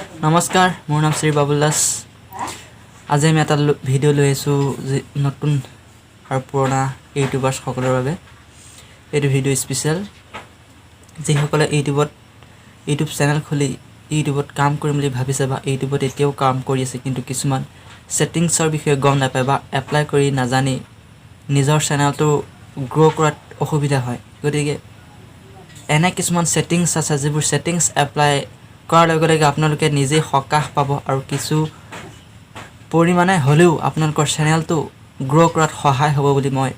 নমস্কাৰ মোৰ নাম শ্ৰী বাবুল দাস আজি আমি এটা ভিডিঅ' লৈ আছো নতুন আৰু পুৰণা ইউটিউবাৰ্ছ সকলৰ বাবে এইটো ভিডিঅ' স্পেচিয়েল যিসকলে ইউটিউব চেনেল খুলি ইউটিউবত কাম কৰিম বুলি ভাবিছে বা ইউটিউবত এতিয়াও কাম কৰি আছে কিন্তু কিছুমান সেটিংছৰ বিষয়ে গম নাপায় বা এপ্লাই কৰি নাজানি নিজৰ চেনেলটো গ্ৰ' কৰাত অসুবিধা হয় গতিকে এনে কিছুমান সেটিংছ আছে যিবোৰ সেটিংছ এপ্লাই কৰাৰ লগে লগে আপোনালোকে নিজে সকাহ পাব আৰু কিছু পৰিমাণে হলেও আপোনালোকৰ চেনেলটো গ্ৰ' কৰাত সহায় হ'ব বুলি মই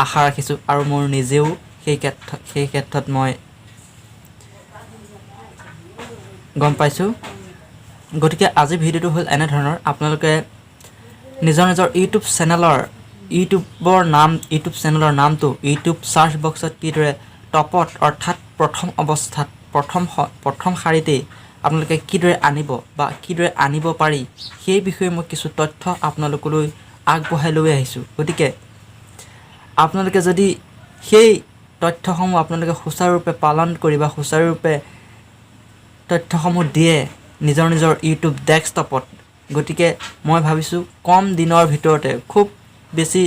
আশা ৰাখিছো আৰু মোৰ নিজেও সেই ক্ষেত্ৰত মই গম পাইছো গতিকে আজি ভিডিঅ'টো হ'ল এনে ধৰণৰ আপোনালোকে নিজৰ ইউটিউব চেনেলৰ নামটো ইউটিউব সাৰ্চ বক্সত কিদৰে টপত অৰ্থাৎ প্ৰথম অৱস্থাত প্ৰথম শাৰীতে আপোনালোকে কিদৰে আনিব বা কিদৰে আনিব পাৰি সেই বিষয়ে মই কিছু তথ্য আপোনালোকলৈ আগবঢ়াই লৈ আহিছো গতিকে আপোনালোকে যদি সেই তথ্যসমূহ আপোনালোকে সুচাৰুৰূপে পালন কৰি বা সুচাৰুৰূপে তথ্যসমূহ দিয়ে নিজৰ ইউটিউব ডেস্কটপত গতিকে মই ভাবিছো কম দিনৰ ভিতৰতে খুব বেছি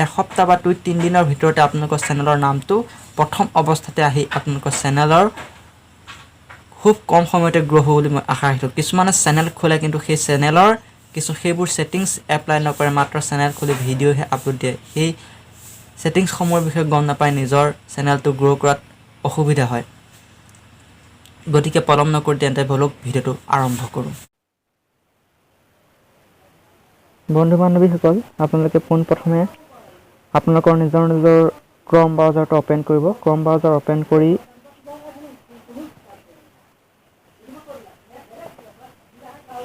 এসপ্তাহ বা 2-3 দিনৰ ভিতৰতে আপোনালোকৰ চেনেলৰ নামটো প্ৰথম অৱস্থাতে আহি আপোনালোকৰ চেনেলৰ খুব কম সময়তে গ্ৰ' হ'ব বুলি মই আশা ৰাখিছো কিছুমানে চেনেল খোলে কিন্তু সেই চেনেলৰ সেইবোৰ সেটিংছ এপ্লাই নকৰে মাত্ৰ চেনেল খুলি ভিডিঅ'হে আপলোড দিয়ে সেই সেটিংছসমূহৰ বিষয়ে গম নাপায় নিজৰ চেনেলটো গ্ৰ' কৰাত অসুবিধা হয় গতিকে পলম নকৰি তেন্তে বলক ভিডিঅ'টো আৰম্ভ কৰোঁ বন্ধু বান্ধৱীসকল আপোনালোকে পোনপ্ৰথমে আপোনালোকৰ নিজৰ ক্ৰম ব্ৰাউজাৰটো ওপেন কৰিব ক্ৰম ব্ৰাউজাৰ ওপেন কৰি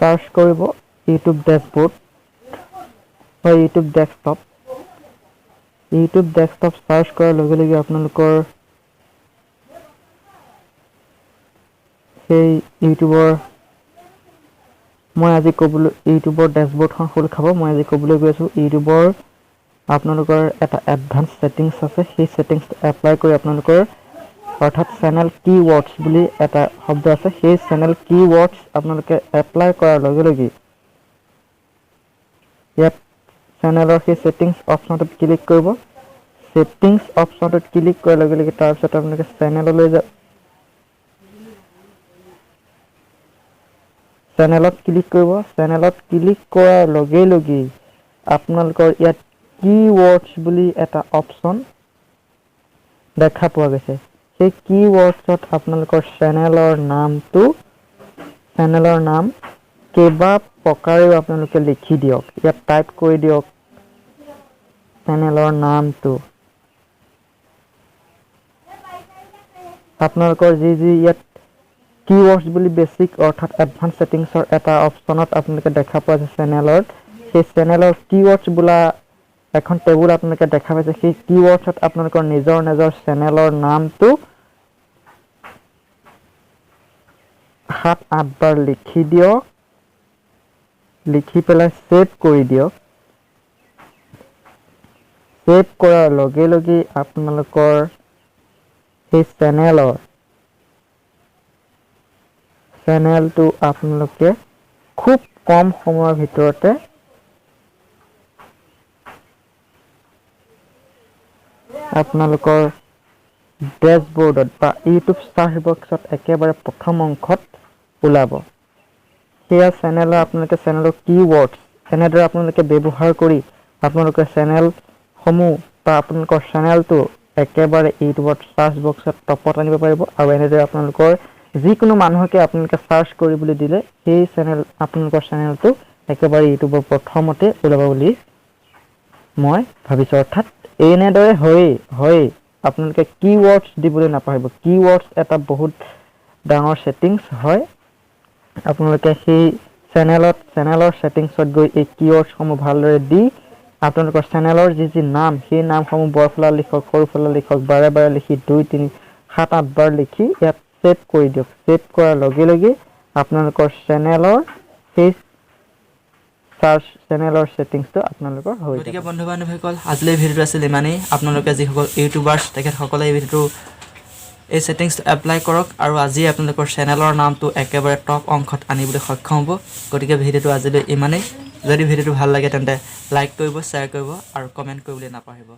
সাৰ্চ কৰিব ইউটিউব ডেশবোৰ্ড বা ইউটিউব ডেস্কটপ সাৰ্চ কৰাৰ লগে লগে আপোনালোকৰ সেই মই আজি ক'বলৈ ইউটিউবৰ ডেশবোৰ্ডখন খোল খাব মই আজি ক'বলৈ গৈ আছো ইউটিউবৰ আপোনালোকৰ এটা এডভান্স সেটিংছ আছে সেই সেটিংছ এপ্লাই কৰি আপোনালোকৰ অৰ্থাৎ চেনেল কিৱৰ্ডছ বুলি এটা শব্দ আছে সেই চেনেল কিৱৰ্ডছ আপোনালোকে এপ্লাই কৰাৰ লগে লগে ইয়াত চেনেলৰ সেই সেটিংছ অপচনটোত ক্লিক কৰিব সেটিংছ অপচনটোত ক্লিক কৰাৰ লগে লগে তাৰ পিছত আপোনালোকে চেনেললৈ যাব চেনেলত ক্লিক কৰিব চেনেলত ক্লিক কৰাৰ লগে লগে আপোনালোকৰ ইয়াত কিৱৰ্ডছ বুলি এটা অপচন দেখা পোৱা গৈছে সেই কিৱৰ্ডছত আপোনালোকৰ চেনেলৰ নাম কেইবা প্ৰকাৰেও আপোনালোকে লিখি দিয়ক ইয়াত টাইপ কৰি দিয়ক চেনেলৰ নামটো আপোনালোকৰ যি ইয়াত কিৱৰ্ডছ বুলি বেসিক অৰ্থাৎ এডভান্স সেটিংছৰ এটা অপচনত আপোনালোকে দেখা পোৱা যায় চেনেলৰ সেই চেনেলৰ কিৱৰ্ডছ বোলা এখন টেবুল আপোনালোকে দেখা পাইছে সেই কিৱৰ্ডছত আপোনালোকৰ নিজৰ চেনেলৰ নামটো 7-8 বাৰ লিখি দিয়ক লিখি পেলাই সেভ কৰি দিয়ক সেভ কৰাৰ লগে লগে আপোনালোকৰ সেই চেনেলটো আপোনালোকে খুব কম সময়ৰ ভিতৰতে আপোনালোকৰ ডেশবোৰ্ডত বা ইউটিউব সাৰ্চ বক্সত একেবাৰে প্ৰথম অংশত ওলাব সেয়া চেনেলৰ আপোনালোকে চেনেলৰ কিৱৰ্ডছ এনেদৰে আপোনালোকে ব্যৱহাৰ কৰি আপোনালোকৰ চেনেলসমূহ বা আপোনালোকৰ চেনেলটো একেবাৰে ইউটিউবত সাৰ্চ বক্সত টপত আনিব পাৰিব আৰু এনেদৰে আপোনালোকৰ যিকোনো মানুহকে আপোনালোকে সাৰ্চ কৰিবলৈ দিলে সেই আপোনালোকৰ চেনেলটো একেবাৰে ইউটিউবৰ প্ৰথমতে ওলাব বুলি মই ভাবিছো অৰ্থাৎ এনেদৰে হয় আপোনালোকে কিৱৰ্ডছ দিবলৈ নাপাহৰিব কিৱৰ্ডছ এটা বহুত ডাঙৰ সেটিংছ হয় আপোনালোকে সেই চেনেলৰ সেটিংছত গৈ এই কিৱৰ্ডছসমূহ ভালদৰে দি আপোনালোকৰ চেনেলৰ যি নাম সেই নামসমূহ বৰফলা লিখক সৰুফলা লিখক বাৰে বাৰে লিখি 2-3-7-8 বাৰ লিখি ইয়াত সেভ কৰি দিয়ক সেভ কৰাৰ লগে লগে আপোনালোকৰ চেনেলৰ সেই চেনেলৰ সেটিংছটো আপোনালোকৰ হৈ যাব গতিকে বন্ধু বান্ধৱীসকল আজিলৈ ভিডিঅ'টো আছিল ইমানেই আপোনালোকে যিসকল ইউটিউবাৰ্ছ তেখেতসকলে এই ভিডিঅ'টো এই সেটিংসটো এপ্লাই কৰক আৰু আজি আপোনালোকৰ চেনেলৰ নামটো একেবাৰে টপ অংশত আনিবলৈ সক্ষম হ'ব গতিকে ভিডিঅ'টো আজিলৈ ইমানেই যদি ভিডিঅ'টো ভাল লাগে তেন্তে লাইক কৰিব শ্বেয়াৰ কৰিব আৰু কমেণ্ট কৰিবলৈ নাপাহৰিব